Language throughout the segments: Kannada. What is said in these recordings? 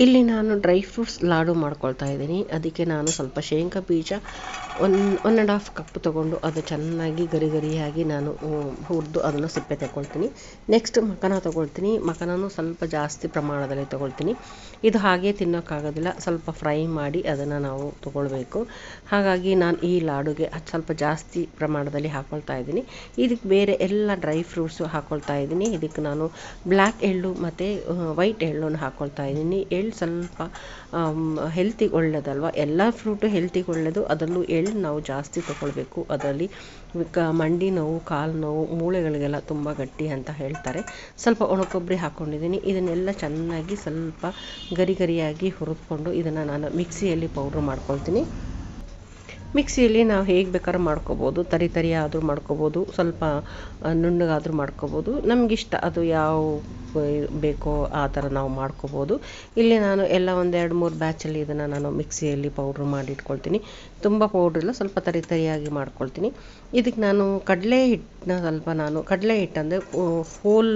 ಇಲ್ಲಿ ನಾನು ಡ್ರೈ ಫ್ರೂಟ್ಸ್ ಲಾಡು ಮಾಡ್ಕೊಳ್ತಾ ಇದ್ದೀನಿ. ಅದಕ್ಕೆ ನಾನು ಸ್ವಲ್ಪ ಶೇಂಗಾ ಬೀಜ 1.5 ಕಪ್ ತೊಗೊಂಡು ಅದು ಚೆನ್ನಾಗಿ ಗರಿಯಾಗಿ ನಾನು ಹುರಿದು ಅದನ್ನು ಸಿಪ್ಪೆ ತಗೊಳ್ತೀನಿ. ನೆಕ್ಸ್ಟ್ ಮಖನ ತೊಗೊಳ್ತೀನಿ. ಮಖನೂ ಸ್ವಲ್ಪ ಜಾಸ್ತಿ ಪ್ರಮಾಣದಲ್ಲಿ ತೊಗೊಳ್ತೀನಿ. ಇದು ಹಾಗೆ ತಿನ್ನೋಕ್ಕಾಗೋದಿಲ್ಲ, ಸ್ವಲ್ಪ ಫ್ರೈ ಮಾಡಿ ಅದನ್ನು ನಾವು ತೊಗೊಳ್ಬೇಕು. ಹಾಗಾಗಿ ನಾನು ಈ ಲಾಡುಗೆ ಸ್ವಲ್ಪ ಜಾಸ್ತಿ ಪ್ರಮಾಣದಲ್ಲಿ ಹಾಕ್ಕೊಳ್ತಾ ಇದ್ದೀನಿ. ಇದಕ್ಕೆ ಬೇರೆ ಎಲ್ಲ ಡ್ರೈ ಫ್ರೂಟ್ಸು ಹಾಕ್ಕೊಳ್ತಾ ಇದ್ದೀನಿ. ಇದಕ್ಕೆ ನಾನು ಬ್ಲ್ಯಾಕ್ ಎಳ್ಳು ಮತ್ತು ವೈಟ್ ಎಳ್ಳನ್ನು ಹಾಕ್ಕೊಳ್ತಾ ಇದ್ದೀನಿ. ಎಳ್ಳು ಸ್ವಲ್ಪ ಹೆಲ್ತಿಗೆ ಒಳ್ಳೆಯದಲ್ವ, ಎಲ್ಲ ಫ್ರೂಟು ಹೆಲ್ತಿಗೆ ಒಳ್ಳೆಯದು. ಅದರಲ್ಲೂ ಎಳ್ಳು ನಾವು ಜಾಸ್ತಿ ತೊಗೊಳ್ಬೇಕು. ಅದರಲ್ಲಿ ಮಂಡಿ ನೋವು, ಕಾಲು ನೋವು, ಮೂಳೆಗಳಿಗೆಲ್ಲ ತುಂಬ ಗಟ್ಟಿ ಅಂತ ಹೇಳ್ತಾರೆ. ಸ್ವಲ್ಪ ಒಣಕೊಬ್ಬರಿ ಹಾಕ್ಕೊಂಡಿದ್ದೀನಿ. ಇದನ್ನೆಲ್ಲ ಚೆನ್ನಾಗಿ ಸ್ವಲ್ಪ ಗರಿಯಾಗಿ ಹುರಿದುಕೊಂಡು ಇದನ್ನು ನಾನು ಮಿಕ್ಸಿಯಲ್ಲಿ ಪೌಡ್ರ್ ಮಾಡ್ಕೊಳ್ತೀನಿ. ಮಿಕ್ಸಿಯಲ್ಲಿ ನಾವು ಹೇಗೆ ಬೇಕಾದ್ರೂ ಮಾಡ್ಕೋಬೋದು. ತರಿ ಆದರೂ ಮಾಡ್ಕೋಬೋದು, ಸ್ವಲ್ಪ ನುಣ್ಣಗಾದರೂ ಮಾಡ್ಕೋಬೋದು. ನಮಗಿಷ್ಟ ಅದು ಯಾವ ಬೇಕೋ ಆ ಥರ ನಾವು ಮಾಡ್ಕೋಬೋದು. ಇಲ್ಲಿ ನಾನು ಎಲ್ಲ 1-2-3 ಬ್ಯಾಚಲ್ಲಿ ಇದನ್ನು ನಾನು ಮಿಕ್ಸಿಯಲ್ಲಿ ಪೌಡ್ರ್ ಮಾಡಿಟ್ಕೊಳ್ತೀನಿ. ತುಂಬ ಪೌಡ್ರಿಲ್ಲ, ಸ್ವಲ್ಪ ತರಿಯಾಗಿ ಮಾಡ್ಕೊಳ್ತೀನಿ. ಇದಕ್ಕೆ ನಾನು ಕಡಲೆ ಹಿಟ್ಟಂದರೆ ಹೋಲ್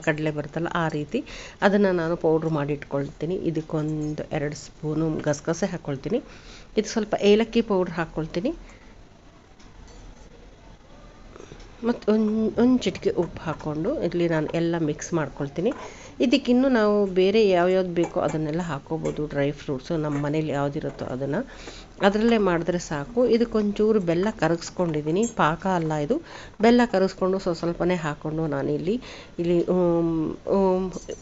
ಕಡಲೆ ಬರುತ್ತಲ್ಲ ಆ ರೀತಿ ಅದನ್ನು ನಾನು ಪೌಡ್ರ್ ಮಾಡಿಟ್ಕೊಳ್ತೀನಿ. ಇದಕ್ಕೊಂದು 2 ಸ್ಪೂನು ಗಸಗಸೆ ಹಾಕ್ಕೊಳ್ತೀನಿ. ಇದು ಸ್ವಲ್ಪ ಏಲಕ್ಕಿ ಪೌಡ್ರ್ ಹಾಕ್ಕೊಳ್ತೀನಿ ಮತ್ತು ಒಂದು ಚಿಟಿಕೆ ಉಪ್ಪು ಹಾಕ್ಕೊಂಡು ಇಲ್ಲಿ ನಾನು ಎಲ್ಲ ಮಿಕ್ಸ್ ಮಾಡ್ಕೊಳ್ತೀನಿ. ಇದಕ್ಕಿನ್ನೂ ನಾವು ಬೇರೆ ಯಾವ್ಯಾವ್ದು ಬೇಕೋ ಅದನ್ನೆಲ್ಲ ಹಾಕ್ಕೋಬೋದು. ಡ್ರೈ ಫ್ರೂಟ್ಸು ನಮ್ಮ ಮನೇಲಿ ಯಾವುದಿರುತ್ತೋ ಅದನ್ನು ಅದರಲ್ಲೇ ಮಾಡಿದ್ರೆ ಸಾಕು. ಇದಕ್ಕೊಂಚೂರು ಬೆಲ್ಲ ಕರಗಿಸ್ಕೊಂಡಿದ್ದೀನಿ, ಪಾಕ ಅಲ್ಲ ಇದು, ಬೆಲ್ಲ ಕರಗಿಸ್ಕೊಂಡು ಸ್ವಲ್ಪನೇ ಹಾಕ್ಕೊಂಡು ನಾನು ಇಲ್ಲಿ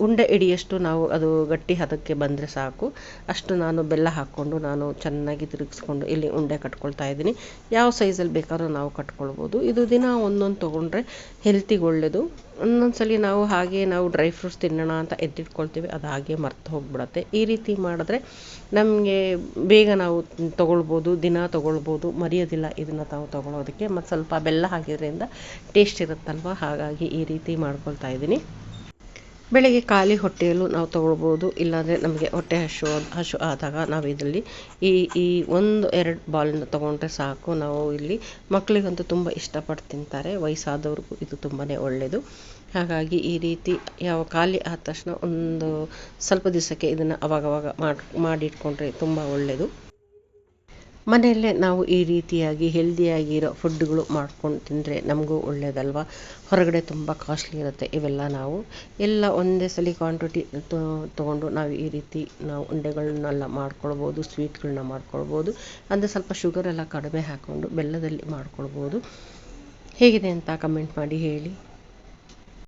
ಉಂಡೆ ಹಿಡಿಯಷ್ಟು ನಾವು ಅದು ಗಟ್ಟಿ ಹದಕ್ಕೆ ಬಂದರೆ ಸಾಕು ಅಷ್ಟು ನಾನು ಬೆಲ್ಲ ಹಾಕ್ಕೊಂಡು ನಾನು ಚೆನ್ನಾಗಿ ತಿರುಗಿಸ್ಕೊಂಡು ಇಲ್ಲಿ ಉಂಡೆ ಕಟ್ಕೊಳ್ತಾ ಇದ್ದೀನಿ. ಯಾವ ಸೈಜಲ್ಲಿ ಬೇಕಾದ್ರೂ ನಾವು ಕಟ್ಕೊಳ್ಬೋದು. ಇದು ದಿನ ಒಂದೊಂದು ತೊಗೊಂಡ್ರೆ ಹೆಲ್ತಿಗೆ ಒಳ್ಳೆಯದು. ಒಂದೊಂದ್ಸಲಿ ನಾವು ಡ್ರೈ ಫ್ರೂಟ್ಸ್ ತಿನ್ನೋಣ ಅಂತ ಎತ್ತಿಟ್ಕೊಳ್ತೀವಿ, ಅದು ಹಾಗೆ ಮರ್ತು ಹೋಗ್ಬಿಡತ್ತೆ. ಈ ರೀತಿ ಮಾಡಿದ್ರೆ ನಮಗೆ ಬೇಗ ನಾವು ತೊಗೊಳ್ಬೋದು, ದಿನ ತೊಗೊಳ್ಬೋದು, ಮರೆಯೋದಿಲ್ಲ ಇದನ್ನು ನಾವು ತೊಗೊಳೋದಕ್ಕೆ. ಮತ್ತು ಸ್ವಲ್ಪ ಬೆಲ್ಲ ಹಾಕಿದ್ರಿಂದ ಟೇಸ್ಟ್ ಇರುತ್ತಲ್ವ, ಹಾಗಾಗಿ ಈ ರೀತಿ ಮಾಡ್ಕೊಳ್ತಾ ಇದ್ದೀನಿ. ಬೆಳಗ್ಗೆ ಖಾಲಿ ಹೊಟ್ಟೆಯಲ್ಲೂ ನಾವು ತೊಗೊಳ್ಬೋದು. ಇಲ್ಲಾಂದರೆ ನಮಗೆ ಹೊಟ್ಟೆ ಹಸು ಆದಾಗ ನಾವು ಇದರಲ್ಲಿ ಈ 1-2 ಬಾಲ್ನ ತೊಗೊಂಡ್ರೆ ಸಾಕು. ನಾವು ಇಲ್ಲಿ ಮಕ್ಕಳಿಗಂತೂ ತುಂಬ ಇಷ್ಟಪಟ್ಟು ತಿಂತಾರೆ, ವಯಸ್ಸಾದವ್ರಿಗೂ ಇದು ತುಂಬಾ ಒಳ್ಳೆಯದು. ಹಾಗಾಗಿ ಈ ರೀತಿ ಖಾಲಿ ಆದ ತಕ್ಷಣ ಒಂದು ಸ್ವಲ್ಪ ದಿವಸಕ್ಕೆ ಇದನ್ನು ಅವಾಗವಾಗ ಮಾಡಿಟ್ಕೊಂಡ್ರೆ ತುಂಬ ಒಳ್ಳೆಯದು. ಮನೆಯಲ್ಲೇ ನಾವು ಈ ರೀತಿಯಾಗಿ ಹೆಲ್ದಿಯಾಗಿರೋ ಫುಡ್ಗಳು ಮಾಡ್ಕೊಂಡು ತಿಂದರೆ ನಮಗೂ ಒಳ್ಳೆಯದಲ್ವ. ಹೊರಗಡೆ ತುಂಬ ಕಾಸ್ಟ್ಲಿ ಇರುತ್ತೆ ಇವೆಲ್ಲ. ನಾವು ಎಲ್ಲ ಒಂದೇ ಸಲ ಕ್ವಾಂಟಿಟಿ ತೊಗೊಂಡು ನಾವು ಈ ರೀತಿ ನಾವು ಉಂಡೆಗಳನ್ನೆಲ್ಲ ಮಾಡ್ಕೊಳ್ಬೋದು, ಸ್ವೀಟ್ಗಳನ್ನ ಮಾಡ್ಕೊಳ್ಬೋದು. ಅಂದರೆ ಸ್ವಲ್ಪ ಶುಗರೆಲ್ಲ ಕಡಿಮೆ ಹಾಕ್ಕೊಂಡು ಬೆಲ್ಲದಲ್ಲಿ ಮಾಡ್ಕೊಳ್ಬೋದು. ಹೇಗಿದೆ ಅಂತ ಕಮೆಂಟ್ ಮಾಡಿ ಹೇಳಿ.